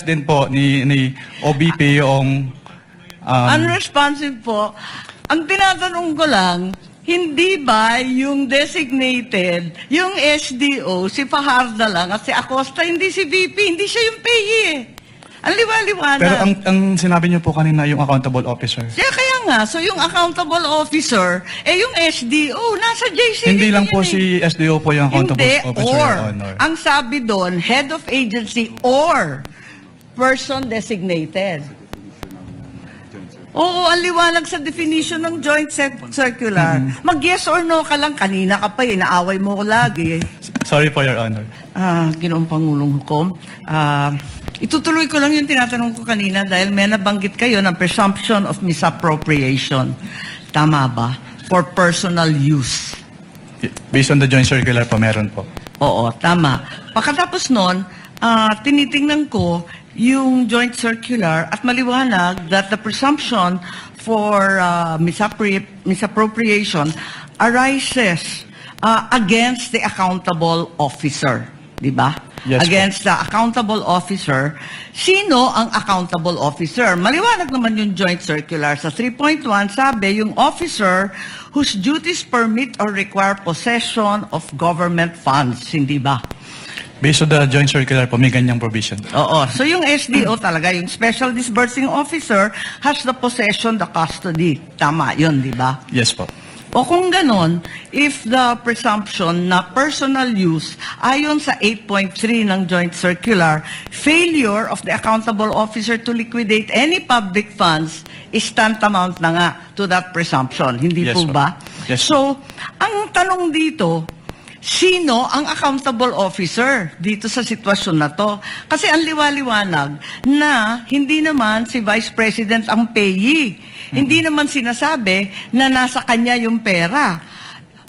din po ni OBP yung Unresponsive po. Ang tinatanong ko lang, hindi ba yung designated, yung SDO, si Fajarda lang at si Acosta, hindi si VP, hindi siya yung PAYE eh. Ang liwa-liwanag. pero ang sinabi niyo po kanina yung accountable officer. Kaya nga, so yung accountable officer, yung SDO, nasa JCD. Hindi lang po yan si SDO po yung accountable Hindi, officer, or. Your Honor. Ang sabi doon, head of agency or person designated. Oo, ang liwanag sa definition ng joint circular. Mag-yes or no ka lang, kanina ka pa inaaway mo ko lagi. Sorry po, Your Honor. Ginoong Pangulong Hukom, itutuloy ko lang yung tinatanong ko kanina dahil may nabanggit kayo ng presumption of misappropriation. Tama ba? For personal use. Based on the joint circular po, meron po. Oo, tama. Pagkatapos nun, tinitingnan ko yung joint circular at maliwanag that the presumption for misappropriation arises against the accountable officer. Di ba? Yes, Against the accountable officer. Sino ang accountable officer? Maliwanag naman yung joint circular. Sa 3.1, sabi, yung officer whose duties permit or require possession of government funds. Hindi ba? Based on the joint circular po, may ganyang provision. Oo. So yung SDO talaga, yung Special Disbursing Officer, has the possession, the custody. Tama yun, di ba? Yes po. O kung ganon, if the presumption na personal use, ayon sa 8.3 ng Joint Circular, failure of the accountable officer to liquidate any public funds is tantamount na nga to that presumption. Hindi Yes, po po. ba? Yes. So, ang tanong dito, sino ang accountable officer dito sa sitwasyon na to? Kasi ang liwaliwanag na hindi naman si Vice President ang payee. Hindi naman sinasabi na nasa kanya yung pera.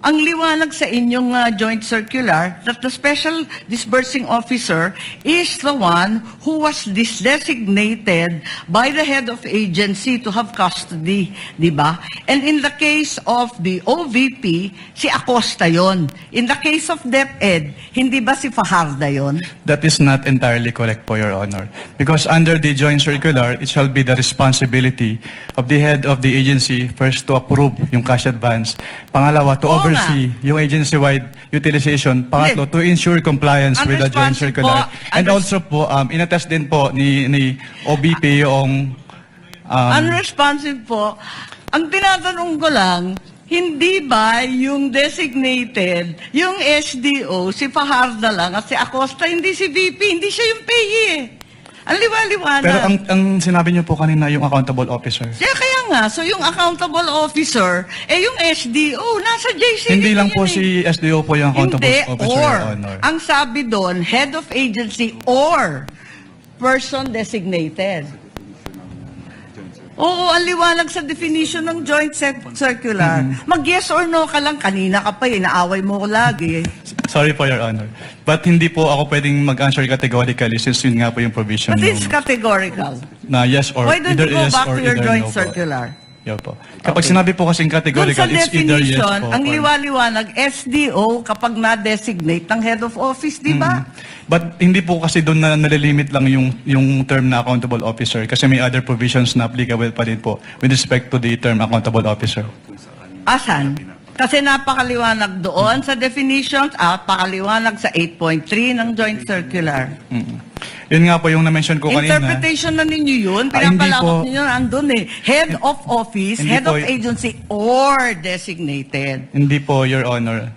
Ang liwanag sa inyong joint circular that the Special Disbursing Officer is the one who was designated by the head of agency to have custody, di ba? And in the case of the OVP, si Acosta yon. In the case of DepEd, hindi ba si Fajarda yon? That is not entirely correct po, Your Honor. Because under the joint circular, it shall be the responsibility of the head of the agency first to approve yung cash advance. Pangalawa, to oversee yung agency-wide utilization. Pangatlo, to ensure compliance with the joint circular. And also po, inattest din po ni OBP yung Unresponsive po. Ang tinatanong ko lang, hindi ba yung designated, yung SDO, si Fajarda lang at si Acosta, hindi si VP, hindi siya yung PAYE eh. Ang liwa-liwanag. pero ang sinabi niyo po kanina yung accountable officer. Kaya nga, so yung accountable officer, yung SDO, nasa JCD. Hindi lang po yun si SDO po yung accountable Hindi, officer, or. Your Honor. Ang sabi doon, head of agency or person designated. Oo, ang liwanag sa definition ng joint circular. Mag-yes or no ka lang, kanina ka pa inaaway mo ko lagi. Sorry po, Your Honor. But hindi po ako pwedeng mag-answer categorically since yun nga po yung provision. But it's categorical. Na yes or Why don't either you go yes back or to your either joint no po. circular? Yeah po. Kapag sinabi po kasing Doon categorical, sa it's either yes definition, po. ang or- liwaliwanag, SDO kapag na-designate ng head of office, di ba? But hindi po kasi doon na nalilimit lang yung term na accountable officer kasi may other provisions na applicable pa din po with respect to the term accountable officer. Asan? Kasi napakaliwanag doon sa definitions, pakaliwanag sa 8.3 ng joint circular. Yun nga po yung na-mention ko kanina. Interpretation na ninyo yun, Hindi pinapalawak po. ninyo andun eh. Head of office, Hindi head po of agency, or designated. Hindi po, Your Honor.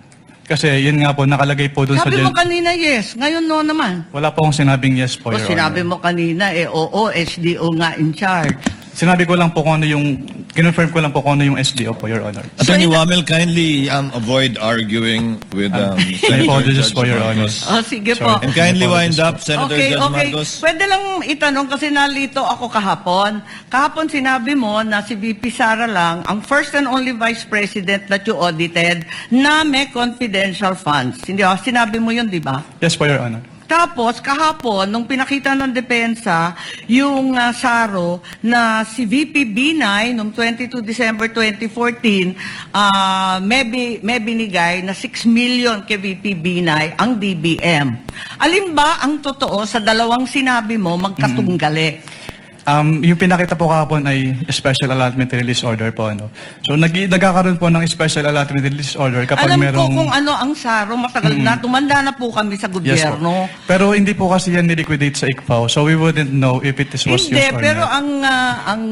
Kasi yun nga po, nakalagay po doon sa... Sabi mo kanina yes, ngayon no naman. Wala po akong sinabing yes po, O Your sinabi Honor. mo kanina oo, SDO nga in charge. Sinabi ko lang po kung ano yung... Kinonfirm ko lang po kung ano yung SDO po, Your Honor. Attorney Wamel, kindly avoid arguing with I Senator apologize Judge for Your Honor. Marcos. Sige Sorry. po. And kindly wind up, Senator Okay. Judge Marcos. Pwede lang itanong kasi nalito ako kahapon. Kahapon sinabi mo na si VP Sara lang ang first and only vice president that you audited na may confidential funds. Hindi ba? Sinabi mo yun, di ba? Yes po, Your Honor. Tapos, kahapon, nung pinakita ng depensa, yung SARO na si VP Binay, noong 22 December 2014, may binigay na 6 million kay VP Binay ang DBM. Alin ba ang totoo sa dalawang sinabi mo magkatunggali? Yung pinakita po kahapon ay special allotment release order po. Ano. So nagkakaroon po ng special allotment release order kapag Alam merong... ko kung ano ang SARO, matagal na, tumanda na po kami sa Yes po. gobyerno. Pero hindi po kasi yan niliquidate sa ICFAO, so we wouldn't know if it was used Hindi, or pero not. ang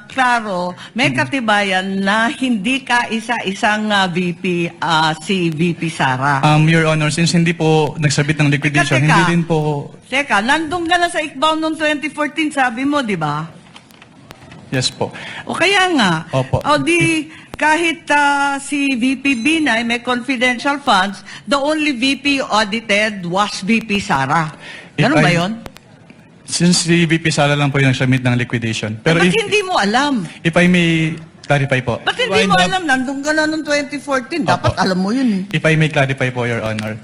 klaro, may katibayan na hindi ka isa-isang VP, si VP Sara. Your Honor, since hindi po nagsabit ng liquidation, Teka. hindi din po... Teka, nandun ka na sa ICBAO noong 2014, sabi mo, di ba? Yes po. O kaya nga, Opo. o di kahit si VP Binay may confidential funds, the only VP audited was VP Sara. Ganun If ba I- yun? Since si VP Sara lang po yung nagsubmit ng liquidation. Pero Ba't hindi mo alam? if I may clarify po. Ba't hindi mo alam? Nandun ka na noong 2014. Dapat Opo. alam mo yun eh. If I may clarify po, Your Honor.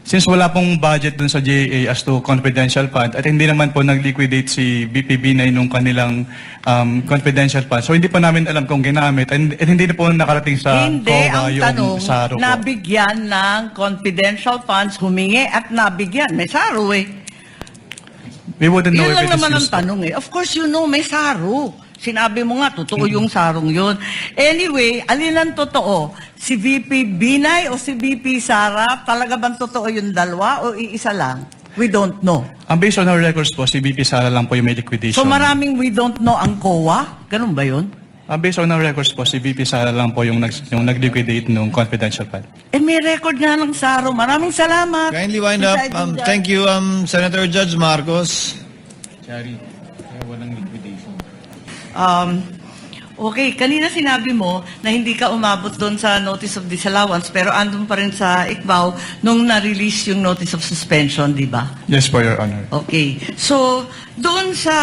Since wala pong budget dun sa GAA as to confidential fund at hindi naman po nag-liquidate si BPB na nung kanilang confidential fund. So hindi pa namin alam kung ginamit at hindi na po nakarating sa Hindi, COA ang tanong, yung SARO po. nabigyan ng confidential funds, humingi at nabigyan. May SARO eh. We wouldn't know Yun if lang it is naman ang used. tanong eh. Of course, you know, may SARO. Sinabi mo nga, totoo yung sarong yun. Anyway, alin ang totoo? Si VP Binay o si VP Sara? Talaga bang totoo yung dalawa o iisa lang? We don't know. Based on our records po, si VP Sara lang po yung may liquidation. So maraming we don't know ang COA? Ganun ba yun? Based on our records po, si VP Sara lang po yung nag-liquidate nung confidential fund. Eh may record nga ng SARO. Maraming salamat. Kindly wind up. Presiding Judge. Thank you, Senator Judge Marcos. Okay, kanina sinabi mo na hindi ka umabot doon sa notice of disallowance pero andun pa rin sa ICBAO nung na-release yung notice of suspension, di ba? Yes po, Your Honor. Okay. So, doon sa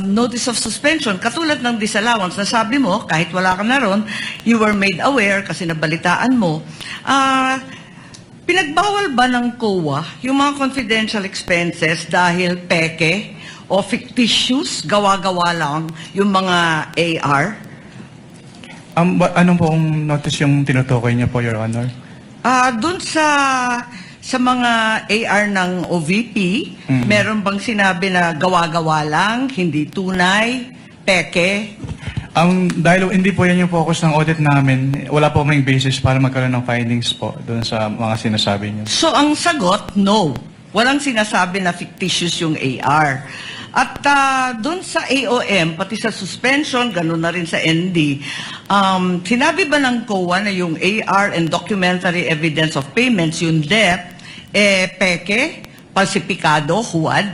notice of suspension, katulad ng disallowance, nasabi mo, kahit wala ka na ron, you were made aware kasi nabalitaan mo, pinagbawal ba ng COA yung mga confidential expenses dahil peke o fictitious, gawa-gawa lang yung mga AR? Anong pong notice yung tinutukoy niyo po, Your Honor? Doon sa mga AR ng OVP, meron bang sinabi na gawa-gawa lang, hindi tunay, peke? Dahil hindi po yan yung focus ng audit namin, wala po kaming basis para magkaroon ng findings po doon sa mga sinasabi niyo. So ang sagot, no. Walang sinasabi na fictitious yung AR. At doon sa AOM, pati sa suspension, gano'n na rin sa ND, sinabi ba ng COA na yung AR and documentary evidence of payments, yung debt, peke, falsipikado, huwad?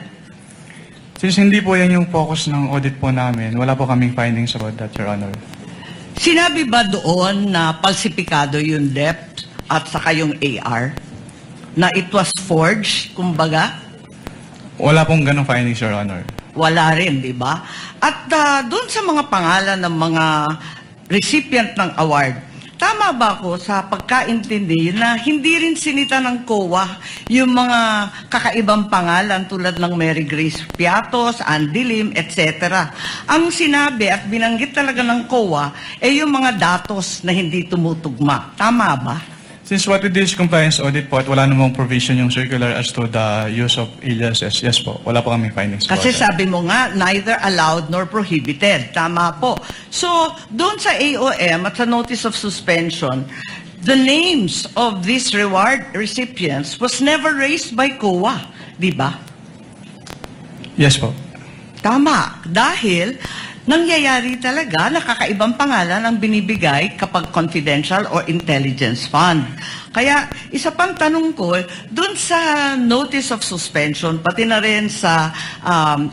Since hindi po yan yung focus ng audit po namin, wala po kaming findings about that, Your Honor. Sinabi ba doon na falsipikado yung debt at saka yung AR? Na it was forged, kumbaga? Wala pong ganong findings, Your Honor. Wala rin, di ba? At doon sa mga pangalan ng mga recipient ng award, tama ba ako sa pagkaintindi na hindi rin sinita ng COA yung mga kakaibang pangalan tulad ng Mary Grace Piatos, Andy Lim, etc. Ang sinabi at binanggit talaga ng COA ay yung mga datos na hindi tumutugma. Tama ba? Since what we did is compliance audit po at wala namang provision yung circular as to the use of aliases, yes po, wala po kaming findings po. Kasi sabi mo nga, neither allowed nor prohibited. Tama po. So, doon sa AOM at sa notice of suspension, the names of these reward recipients was never raised by COA. Di ba? Yes po. Tama. Dahil nangyayari talaga na kakaibang pangalan ang binibigay kapag confidential or intelligence fund. Kaya isa pang tanong ko, dun sa notice of suspension, pati na rin sa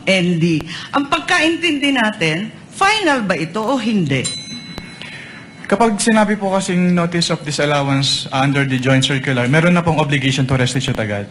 ND, ang pagkaintindi natin, final ba ito o hindi? Kapag sinabi po kasing notice of disallowance under the joint circular, meron na pong obligation to restitute agad.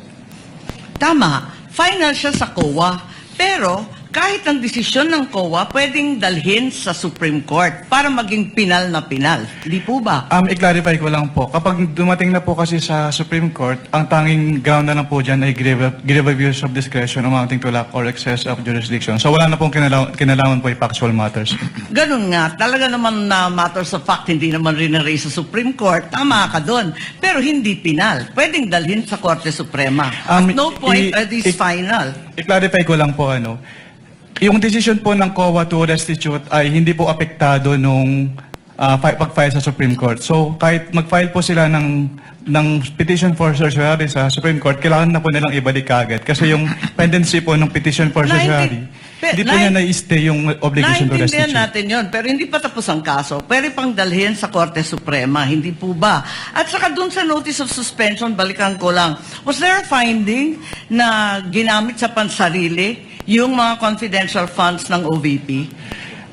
Tama, final siya sa COA. Pero kahit ang desisyon ng COA pwedeng dalhin sa Supreme Court para maging pinal na pinal. Di po ba? I-clarify ko lang po, kapag dumating na po kasi sa Supreme Court, ang tanging ground na lang po dyan ay grave abuse of discretion amounting to lack or excess of jurisdiction. So wala na pong kinalaman po yung factual matters. Ganun nga, talaga naman na matters of fact, hindi naman rin na-raise sa Supreme Court, tama ka doon. Pero hindi pinal. Pwedeng dalhin sa Korte Suprema. At no point at this final. I-clarify ko lang po, yung decision po ng COA to restitute ay hindi po apektado nung pag-file sa Supreme Court. So kahit mag-file po sila ng petition for certiorari sa Supreme Court, kailangan na po nilang ibalik agad. Kasi yung pendency po ng petition for certiorari, hindi po niya na-stay yung obligation to Naintindihan restitute. natin yon, pero hindi pa tapos ang kaso. Pwede pang dalhin sa Korte Suprema, hindi po ba? At saka dun sa notice of suspension, balikan ko lang. Was there a finding na ginamit sa pansarili yung mga confidential funds ng OVP?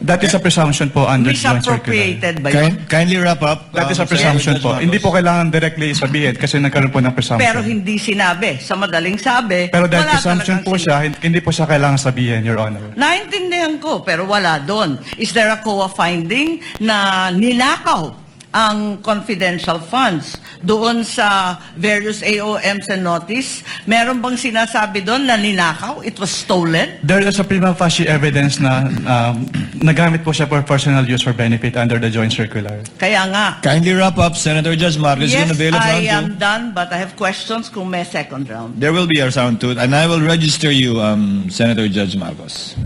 That is a presumption po under joint circular. Misappropriated ba yun? Kindly wrap up. That is a Senator presumption Judge po. Marcos. Hindi po kailangan directly sabihin kasi nagkaroon po ng presumption. Pero hindi sinabi. Sa madaling sabi, Pero dahil wala presumption talagang po siya, hindi po siya kailangan sabihin, Your Honor. Naintindihan ko, pero wala doon. Is there a COA finding na ninakaw ang confidential funds doon sa various AOMs and notice? Meron bang sinasabi doon na ninakaw? It was stolen? There is a prima facie evidence na nagamit po siya for personal use for benefit under the joint circular. Kaya nga. Kindly wrap up. Senator Judge Marcos is Yes, going to bail us I round am two. done, but I have questions kung may second round. There will be a round two, and I will register you, Senator Judge Marcos.